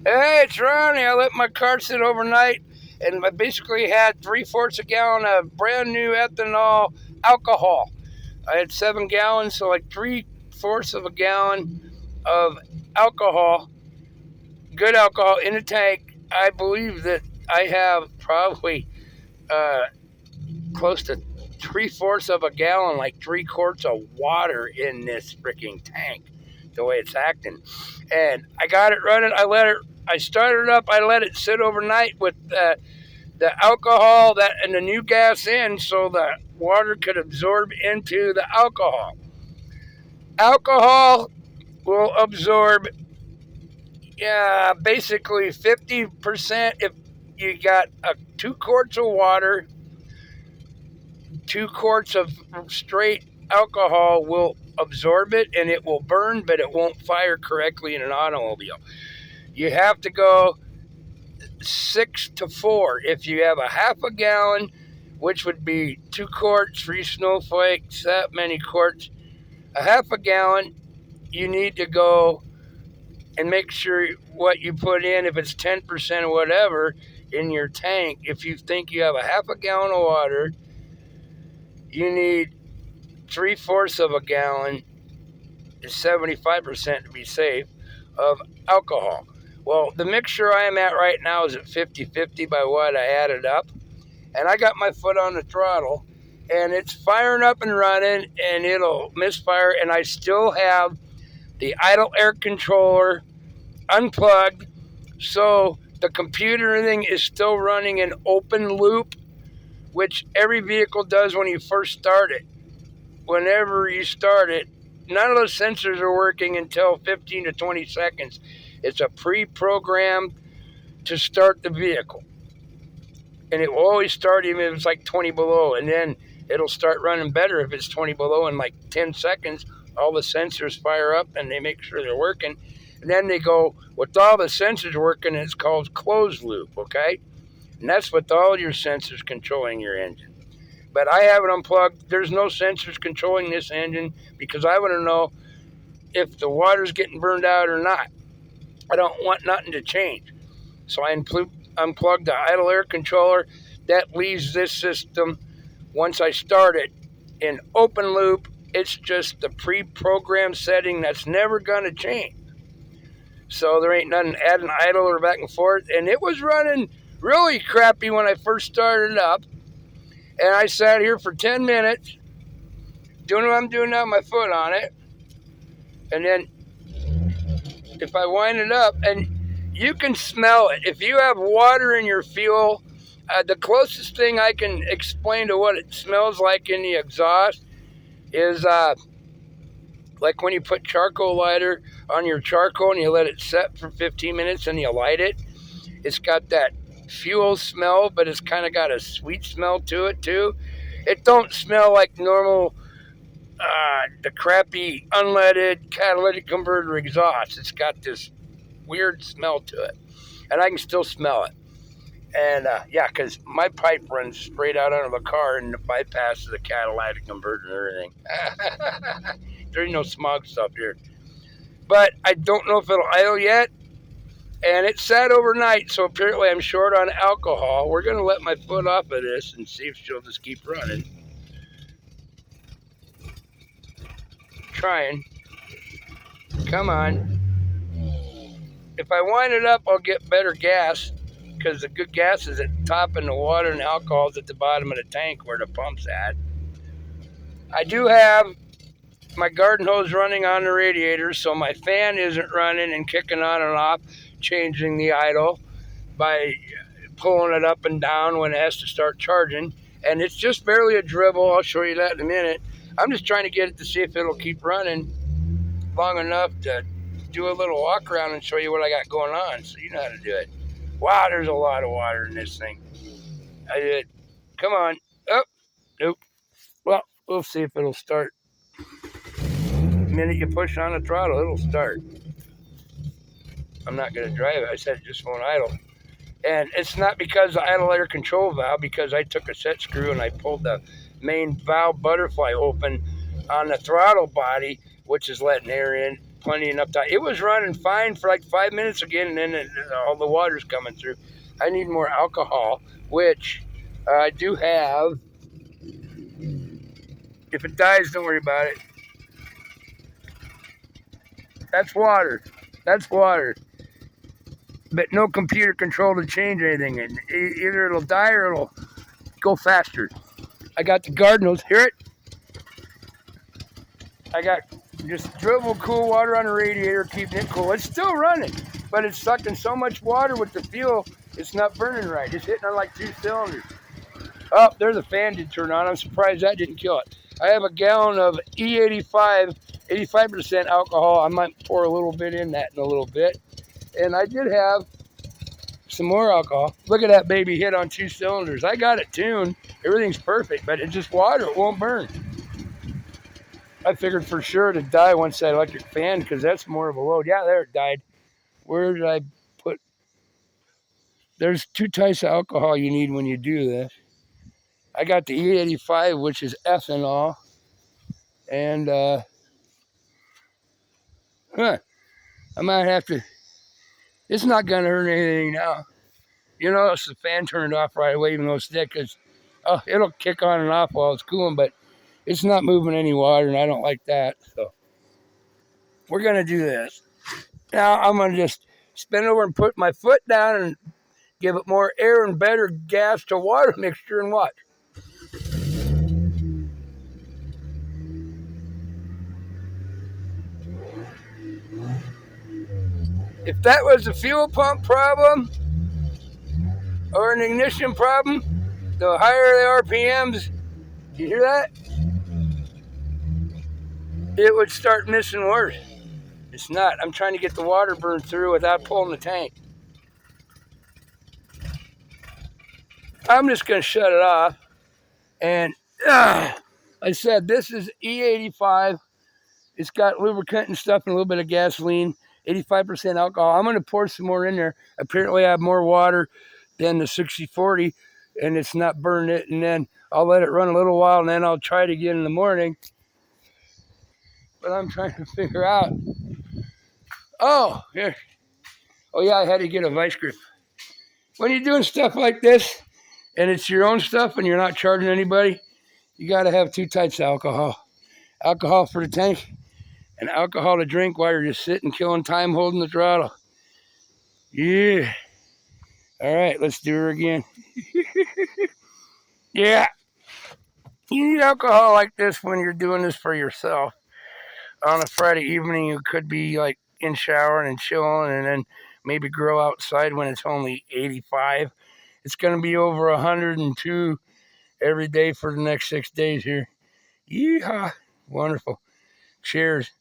Hey, it's Ronnie. I let my car sit overnight, and I basically had 3/4 a gallon of brand new ethanol alcohol. I had 7 gallons, so like 3/4 of a gallon of alcohol, good alcohol in the tank. I believe that I have probably uh, close to 3/4 of a gallon, like 3 quarts of water in this freaking tank. The way it's acting, and I got it running. I started it up. I let it sit overnight with the alcohol that and the new gas in, so the water could absorb into the alcohol. Alcohol will absorb, yeah, basically 50% if you got 2 quarts of water. 2 quarts of straight alcohol will absorb it and it will burn, but it won't fire correctly in an automobile. You have to go 6 to 4. If you have a half a gallon, which would be 2 quarts, 3 snowflakes, that many quarts, a half a gallon, you need to go and make sure what you put in, if it's 10% or whatever in your tank, if you think you have a half a gallon of water, you need 3/4 of a gallon, is 75% to be safe, of alcohol. Well, the mixture I am at right now is at 50/50 by what I added up. And I got my foot on the throttle, and it's firing up and running, and it'll misfire. And I still have the idle air controller unplugged, so the computer thing is still running in open loop, which every vehicle does when you first start it. Whenever you start it, none of those sensors are working until 15 to 20 seconds. It's a pre-programmed to start the vehicle. And it will always start even if it's like 20 below. And then it'll start running better if it's 20 below. In like 10 seconds, all the sensors fire up and they make sure they're working. And then they go, with all the sensors working, it's called closed loop, okay? And that's with all your sensors controlling your engine. But I have it unplugged. There's no sensors controlling this engine because I want to know if the water's getting burned out or not. I don't want nothing to change. So I unplug the idle air controller. That leaves this system, once I start it, in open loop. It's just the pre-programmed setting that's never going to change. So there ain't nothing adding idle or back and forth. And it was running really crappy when I first started up. And I sat here for 10 minutes doing what I'm doing now, my foot on it. And then if I wind it up, and you can smell it. If you have water in your fuel, the closest thing I can explain to what it smells like in the exhaust is like when you put charcoal lighter on your charcoal and you let it set for 15 minutes and you light it. It's got that fuel smell, but it's kind of got a sweet smell to it too. It don't smell like normal, the crappy unleaded catalytic converter exhaust. It's got this weird smell to it, and I can still smell it. And yeah, because my pipe runs straight out under the car and bypasses the catalytic converter and everything. There's no smog stuff here. But I don't know if it'll idle yet. And it sat overnight, so apparently I'm short on alcohol. We're going to let my foot off of this and see if she'll just keep running. Trying. Come on. If I wind it up, I'll get better gas because the good gas is at the top and the water and alcohol is at the bottom of the tank where the pump's at. I do have my garden hose running on the radiator, so my fan isn't running and kicking on and off, changing the idle by pulling it up and down when it has to start charging. And it's just barely a dribble. I'll show you that in a minute. I'm just trying to get it to see if it'll keep running long enough to do a little walk around and show you what I got going on so you know how to do it. Wow, there's a lot of water in this thing. I did. Come on. Oh, nope. Well, we'll see if it'll start. The minute you push on the throttle, it'll start. I'm not going to drive it. I said it just won't idle. And it's not because the idle air control valve, because I took a set screw and I pulled the main valve butterfly open on the throttle body, which is letting air in. plenty enough time. It was running fine for like 5 minutes again, and then all the water's coming through. I need more alcohol, which I do have. If it dies, don't worry about it. That's water. That's water. But no computer control to change anything. And either it'll die or it'll go faster. I got the Cardinals. Hear it? I got just dribble cool water on the radiator, keeping it cool. It's still running, but it's sucking so much water with the fuel, it's not burning right. It's hitting on like 2 cylinders. Oh, there's a fan did turn on. I'm surprised that didn't kill it. I have a gallon of E85, 85% alcohol. I might pour a little bit in that in a little bit. And I did have some more alcohol. Look at that baby hit on 2 cylinders. I got it tuned. Everything's perfect, but it's just water. It won't burn. I figured for sure to die once that electric fan, because that's more of a load. Yeah, there it died. Where did I put? There's 2 types of alcohol you need when you do this. I got the E85, which is ethanol. And, I might have to, it's not going to hurt anything now. You notice the fan turned off right away, even though it's dead, because it'll kick on and off while it's cooling, but it's not moving any water, and I don't like that. So we're going to do this. Now I'm going to just spin over and put my foot down and give it more air and better gas to water mixture and watch. If that was a fuel pump problem or an ignition problem, the higher the RPMs, you hear that? It would start missing worse. It's not. I'm trying to get the water burned through without pulling the tank. I'm just going to shut it off. And I said, this is E85. It's got lubricant and stuff and a little bit of gasoline, 85% alcohol. I'm going to pour some more in there. Apparently I have more water than the 60-40, and it's not burning it. And then I'll let it run a little while, and then I'll try it again in the morning. But I'm trying to figure out. Oh, here. Oh, yeah, I had to get a vice grip. When you're doing stuff like this, and it's your own stuff, and you're not charging anybody, you got to have 2 types of alcohol. Alcohol for the tank, and alcohol to drink while you're just sitting, killing time, holding the throttle. Yeah. All right, let's do her again. Yeah. You need alcohol like this when you're doing this for yourself. On a Friday evening, you could be like in showering and chilling, and then maybe grill outside when it's only 85. It's going to be over 102 every day for the next 6 days here. Yeehaw. Wonderful. Cheers.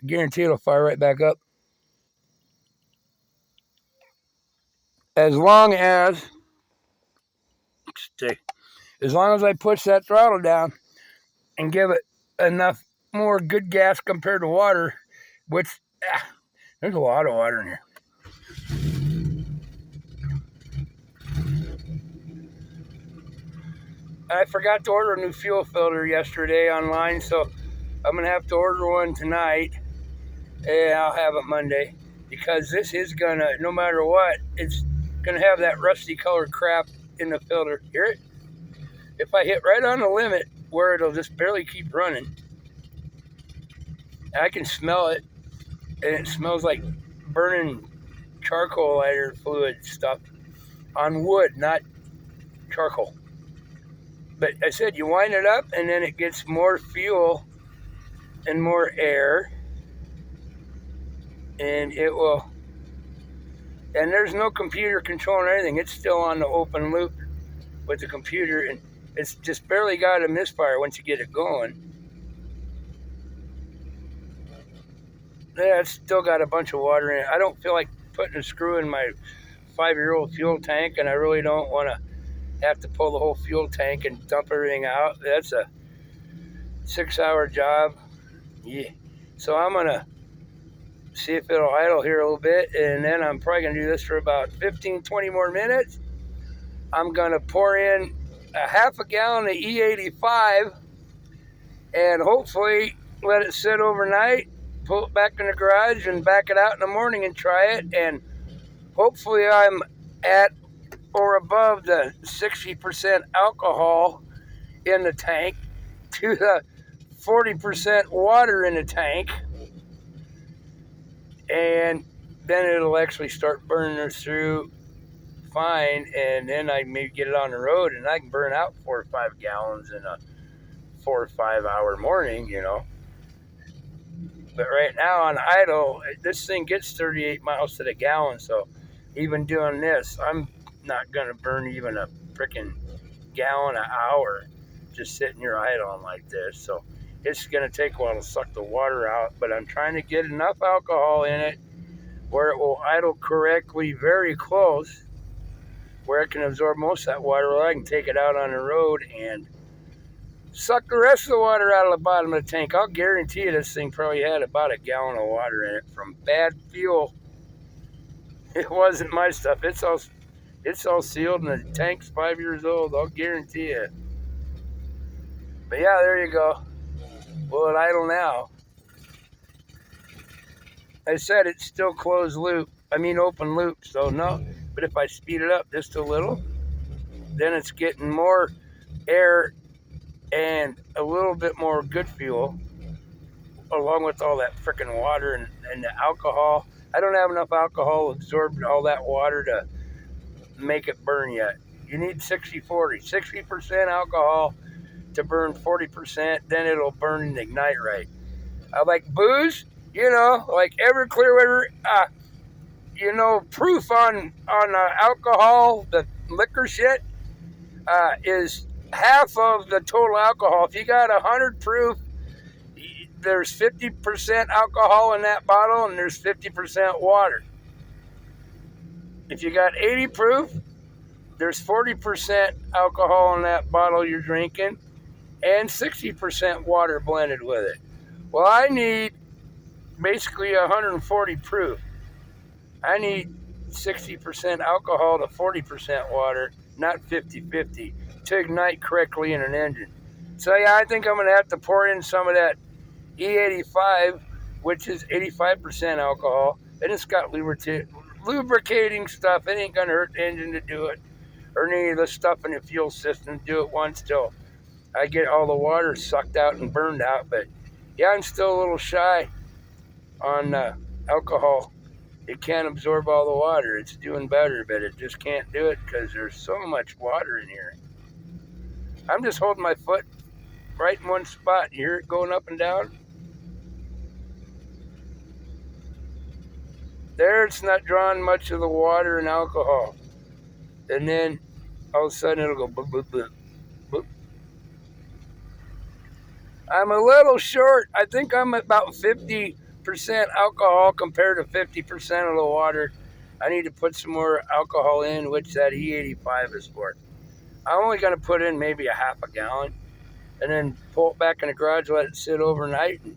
I guarantee it'll fire right back up. As long as I push that throttle down and give it enough more good gas compared to water, which there's a lot of water in here. I forgot to order a new fuel filter yesterday online, so I'm going to have to order one tonight, and I'll have it Monday, because this is going to, no matter what, it's going to have that rusty colored crap in the filter. Hear it? If I hit right on the limit where it'll just barely keep running, I can smell it, and it smells like burning charcoal lighter fluid stuff on wood, not charcoal. But I said you wind it up, and then it gets more fuel and more air, and it will, and there's no computer controlling anything. It's still on the open loop with the computer, and it's just barely got a misfire once you get it going. Yeah, it's still got a bunch of water in it. I don't feel like putting a screw in my 5-year-old fuel tank, and I really don't want to have to pull the whole fuel tank and dump everything out. That's a 6-hour job. Yeah. So I'm going to see if it'll idle here a little bit, and then I'm probably going to do this for about 15-20 more minutes. I'm going to pour in a half a gallon of E85 and hopefully let it sit overnight pull it back in the garage and back it out in the morning and try it. And hopefully I'm at or above the 60% alcohol in the tank to the 40% water in the tank. And then it'll actually start burning us through fine. And then I maybe get it on the road and I can burn out 4 or 5 gallons in a 4 or 5 hour morning, you know. But right now on idle, this thing gets 38 miles to the gallon. So even doing this, I'm not going to burn even a freaking gallon an hour just sitting here idling like this. So it's going to take a while to suck the water out. But I'm trying to get enough alcohol in it where it will idle correctly, very close, where it can absorb most of that water, where I can take it out on the road and suck the rest of the water out of the bottom of the tank. I'll guarantee you this thing probably had about a gallon of water in it from bad fuel. It wasn't my stuff. It's all sealed and the tank's 5 years old. I'll guarantee you. But yeah, there you go. Will it idle now? I said it's still closed loop. I mean open loop, so no. But if I speed it up just a little, then it's getting more air and a little bit more good fuel, along with all that freaking water and the alcohol. I don't have enough alcohol to absorb all that water to make it burn yet. You need 60-40. 60% alcohol to burn 40%, then it'll burn and ignite right. Like booze, you know, like Everclear, you know, proof on alcohol, the liquor shit, is half of the total alcohol. If you got 100 proof, there's 50% alcohol in that bottle and there's 50% water. If you got 80 proof, there's 40% alcohol in that bottle you're drinking and 60% water blended with it. Well, I need basically 140 proof. I need 60% alcohol to 40% water, not 50-50, to ignite correctly in an engine. So yeah, I think I'm going to have to pour in some of that E85, which is 85% alcohol, and it's got lubricating stuff. It ain't going to hurt the engine to do it, or any of the stuff in the fuel system. Do it once till I get all the water sucked out and burned out. But yeah, I'm still a little shy on alcohol. It can't absorb all the water. It's doing better, but it just can't do it because there's so much water in here. I'm just holding my foot right in one spot. You hear it going up and down? There, it's not drawing much of the water and alcohol. And then all of a sudden it'll go boop, boop, boop, boop. I'm a little short. I think I'm about 50% alcohol compared to 50% of the water. I need to put some more alcohol in, which that E85 is for. I'm only going to put in maybe a half a gallon and then pull it back in the garage, let it sit overnight, and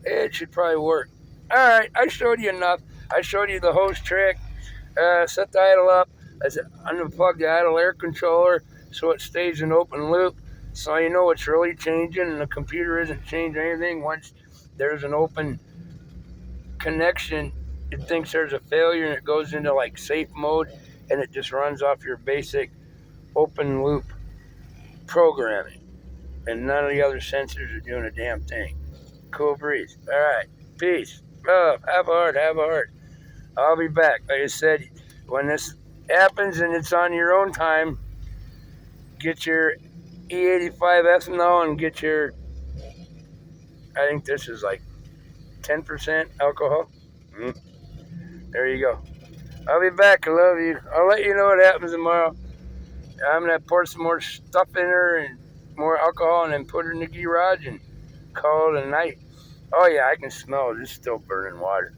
it should probably work. All right, I showed you enough. I showed you the hose trick. Set the idle up. I said unplug the idle air controller so it stays in open loop, so you know it's really changing and the computer isn't changing anything. Once there's an open connection, it thinks there's a failure and it goes into like safe mode and it just runs off your basic open loop programming, and none of the other sensors are doing a damn thing. Cool breeze. All right, peace, love, have a heart, have a heart. I'll be back. Like I said, when this happens and it's on your own time, get your E85 ethanol and get your, I think this is like 10% alcohol. There you go. I'll be back. I love you. I'll let you know what happens tomorrow. I'm going to pour some more stuff in her and more alcohol and then put her in the garage and call it a night. Oh, yeah, I can smell it. It's still burning water.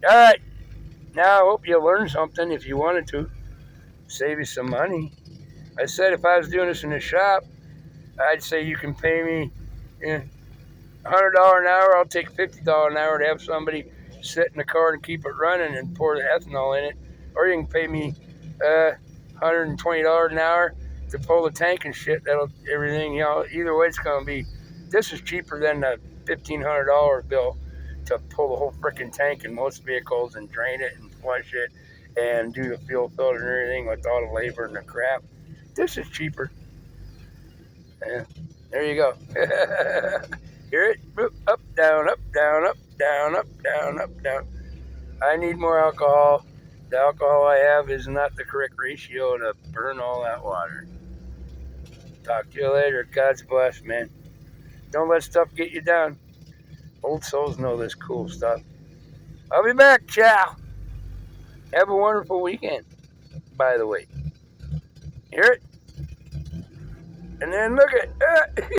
All right. Now, I hope you learned something if you wanted to. Save you some money. I said if I was doing this in the shop, I'd say you can pay me $100 an hour. I'll take $50 an hour to have somebody sit in the car and keep it running and pour the ethanol in it. Or you can pay me $120 an hour to pull the tank and shit. That'll everything, you know. Either way, it's gonna be. This is cheaper than the $1,500 bill to pull the whole freaking tank in most vehicles and drain it and flush it and do the fuel filter and everything with all the labor and the crap. This is cheaper. Yeah, there you go. Hear it? Up, down, up, down, up, down, up, down, up, down. I need more alcohol. The alcohol I have is not the correct ratio to burn all that water. Talk to you later. God's bless, man. Don't let stuff get you down. Old souls know this cool stuff. I'll be back. Ciao. Have a wonderful weekend, by the way. Hear it? And then look at